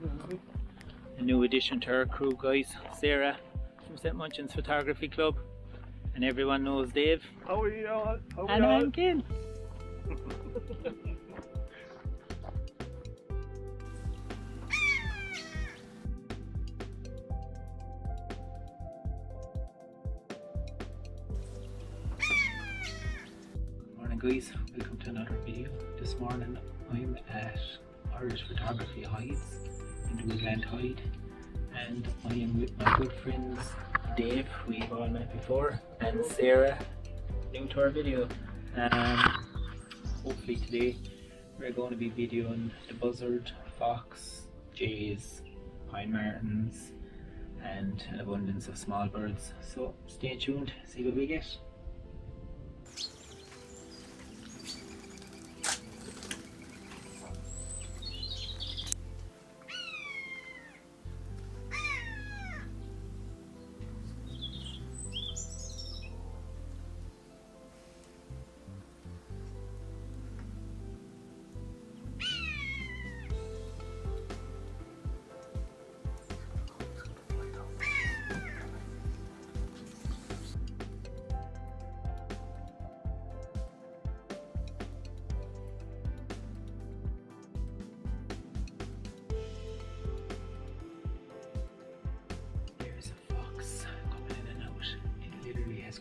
A new addition to our crew, guys. Sarah from St. Munchin's Photography Club, and everyone knows Dave. How are you all? And I'm Ken. Morning guys, welcome to another video. This morning I'm at Irish Photography Hides in the Woodland Hide, and I am with my good friends Dave, who we've all met before, and Sarah, new to our video. Hopefully today we're going to be videoing the buzzard, fox, jays, pinemartens and an abundance of small birds. So stay tuned, see what we get.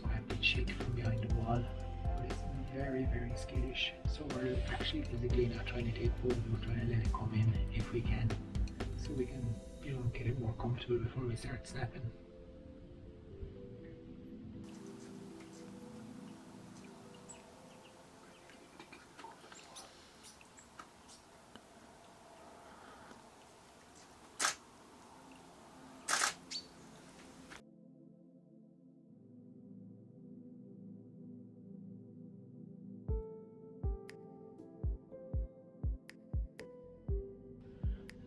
Grabbed a chick from behind the wall, but it's very skittish, so we're actually physically not trying to take photos, we're trying to let it come in if we can, so we can, you know, get it more comfortable before we start snapping.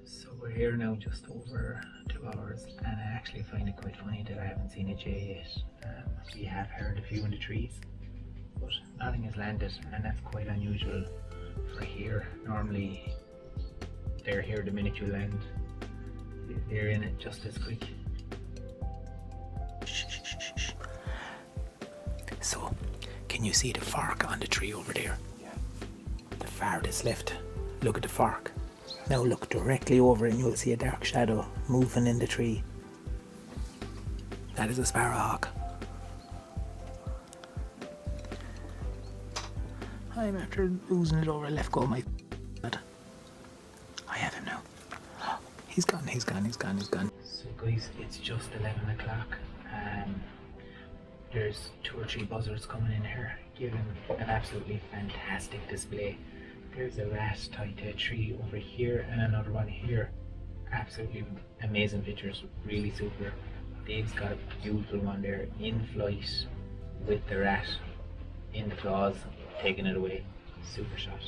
So we're here now just over 2 hours, and I actually find it quite funny that I haven't seen a jay yet. We have heard a few in the trees, but nothing has landed, and that's quite unusual for here. Normally they're here the minute you land. They're in it just as quick. So, can you see the fork on the tree over there? Yeah. The farthest left. Look at the fork. Now look directly over and you'll see a dark shadow moving in the tree. That is a sparrowhawk. I'm after losing it over. I left go of my but I have him now. He's gone. So guys, it's just 11 o'clock. There's 2 or 3 buzzards coming in here, giving an absolutely fantastic display. There's a rat tied to a tree over here and another one here. Absolutely amazing pictures, really super. Dave's got a beautiful one there in flight with the rat in the claws, taking it away. Super shot.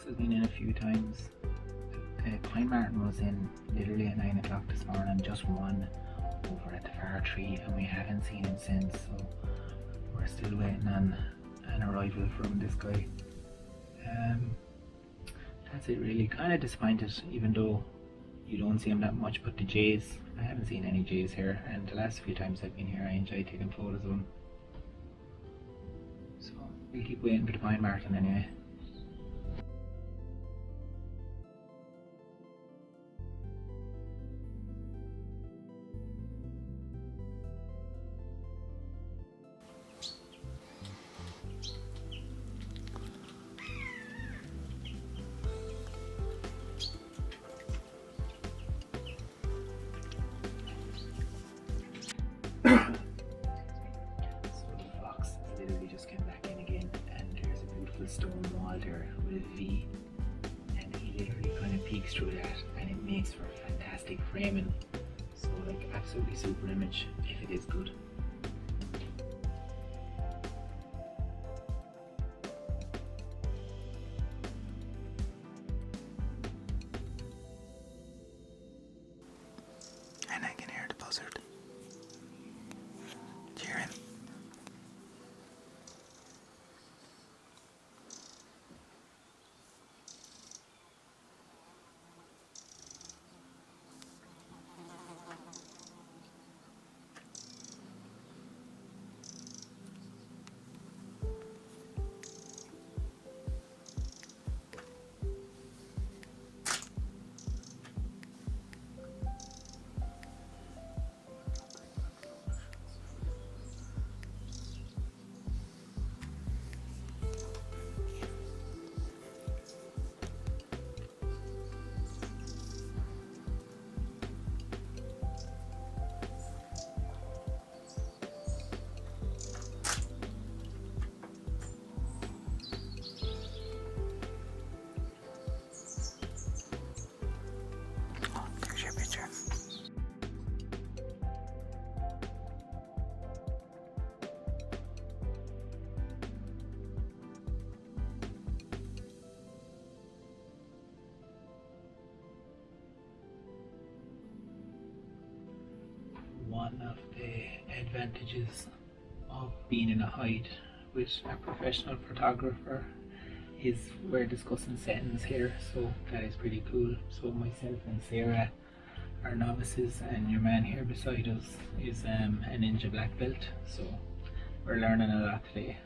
has been in a few times. Pinemarten was in literally at 9 o'clock this morning, just one over at the far tree, and we haven't seen him since, so we're still waiting on an arrival from this guy. That's it really. Kind of disappointed, even though you don't see him that much, but the jays, I haven't seen any jays here, and the last few times I've been here I enjoy taking photos of them. So we'll keep waiting for the pinemarten anyway. Stone wall there with a V, and he literally kind of peeks through that, and it makes for fantastic framing. So like absolutely super image if it is good. And I can hear the buzzard cheering. One of the advantages of being in a hide with a professional photographer is we're discussing settings here, so that is pretty cool. So myself and Sarah are novices, and your man here beside us is a ninja black belt, so we're learning a lot today.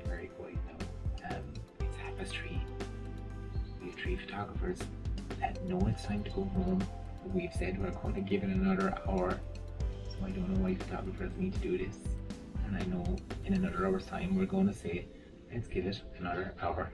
Very quiet now. It's 3:30. We have 3 photographers that know it's time to go home. We've said we're going to give it another hour, so I don't know why photographers need to do this. And I know in another hour's time we're going to say, let's give it another hour.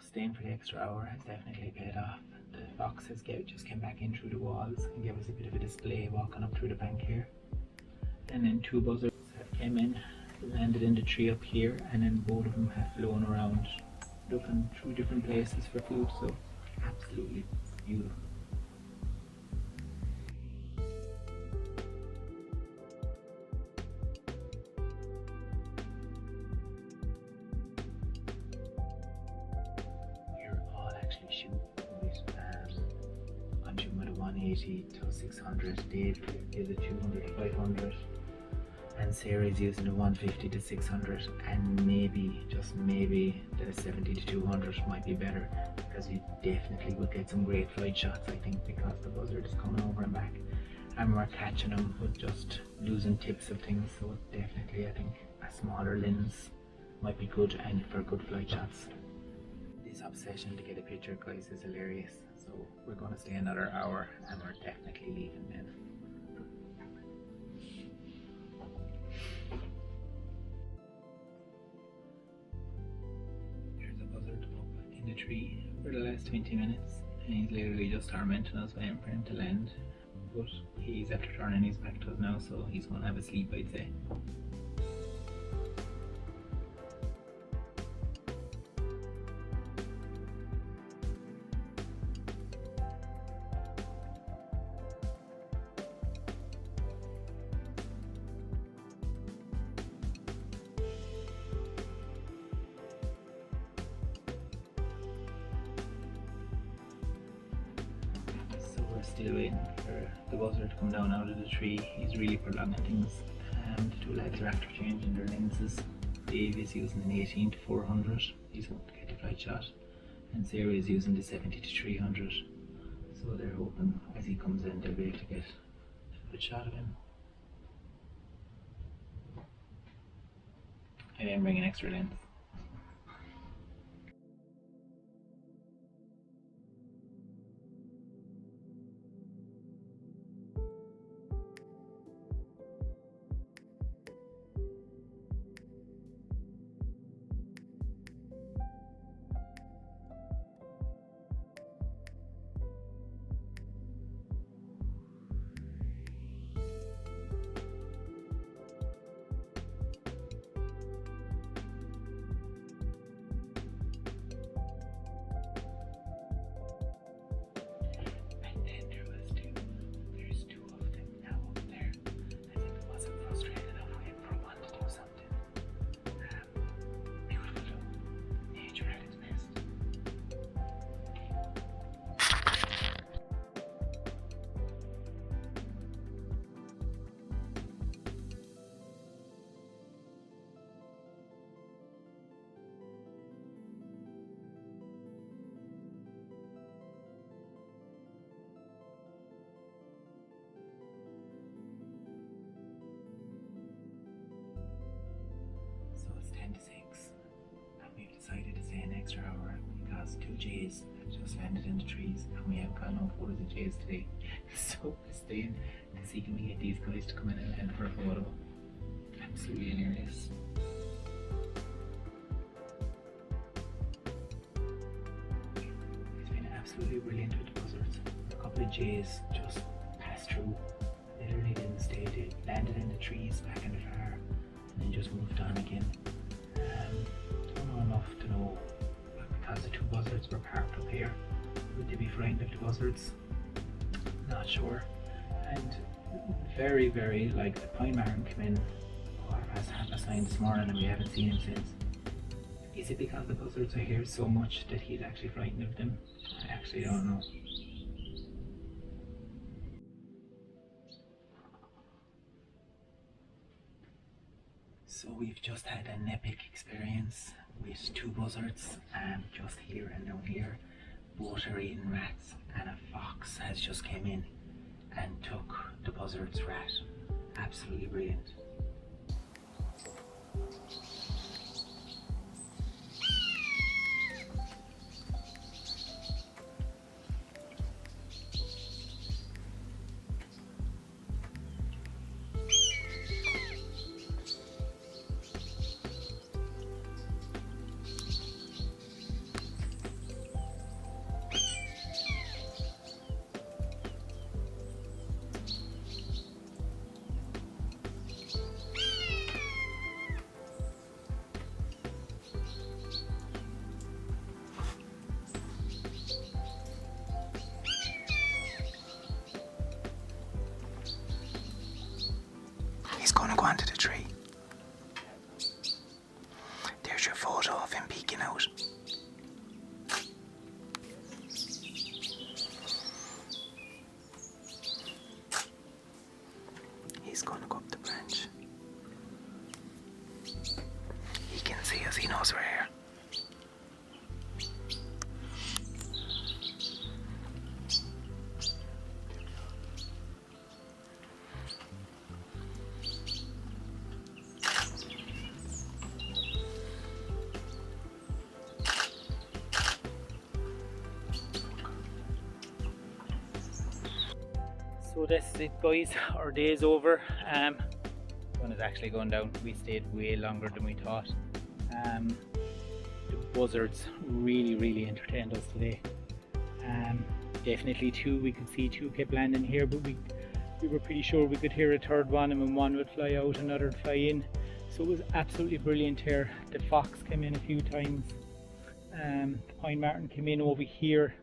Staying for the extra hour has definitely paid off. The foxes just came back in through the walls and gave us a bit of a display walking up through the bank here. And then 2 buzzards have came in, landed in the tree up here, and then both of them have flown around looking through different places for food, so absolutely beautiful. I'm shooting with a 180 to 600, Dave is a 200 to 500, and Sarah's using a 150 to 600, and maybe, just maybe, the 70 to 200 might be better, because we definitely would get some great flight shots, I think, because the buzzard is coming over and back, and we're catching them with just losing tips of things, so definitely I think a smaller lens might be good, and for good flight shots. This obsession to get a picture, guys, is hilarious. So we're going to stay another hour, and we're definitely leaving then. tree for the last 20 minutes and he's literally just tormenting us waiting for him to land. But he's after turning his back to us now, so he's going to have a sleep, I'd say. Still waiting for the buzzard to come down out of the tree. He's really prolonging things. The two lads are after changing their lenses. Dave is using an 18 to 400. He's going to get the flight shot, and Sarah is using the 70 to 300. So they're hoping as he comes in they'll be able to get a good shot of him. I didn't bring an extra lens. Decided to stay an extra hour because two jays have just landed in the trees and we have gotten no photos of jays today. So we're staying to see can we get these guys to come in and land for a photo. Absolutely hilarious. It's been absolutely brilliant with the buzzards. A couple of jays just passed through, literally didn't stay, they landed in the trees back in the far and then just moved on again. Enough to know because the two buzzards were parked up here. Would they be frightened of the buzzards? Not sure. And very like the pinemarten came in half past 9 this morning and we haven't seen him since. Is it because the buzzards are here so much that he's actually frightened of them? I actually don't know. So we've just had an epic experience with two buzzards just here and down here. Both are eating rats and a fox has just came in and took the buzzard's rat. Absolutely brilliant. He's gonna go onto the tree. There's your photo of him peeking out. He's gonna go up the branch. He can see us, he knows we're here. So this is it, guys, our day's over. Sun is actually going down. We stayed way longer than we thought. The buzzards really entertained us today. Definitely two, we could see two kept landing here, but we were pretty sure we could hear a third one, and when one would fly out, another would fly in. So it was absolutely brilliant here. The fox came in a few times. The pinemarten came in over here.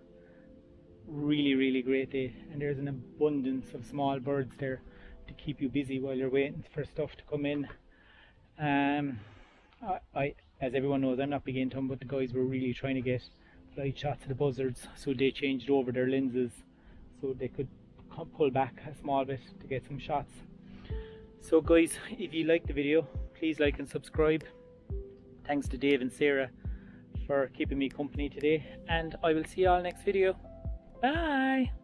Really great day, and there's an abundance of small birds there to keep you busy while you're waiting for stuff to come in. I as everyone knows, I'm not big into them, but the guys were really trying to get flight shots of the buzzards, so they changed over their lenses so they could pull back a small bit to get some shots. So guys, if you liked the video, please like and subscribe. Thanks to Dave and Sarah for keeping me company today, and I will see you all next video. Bye!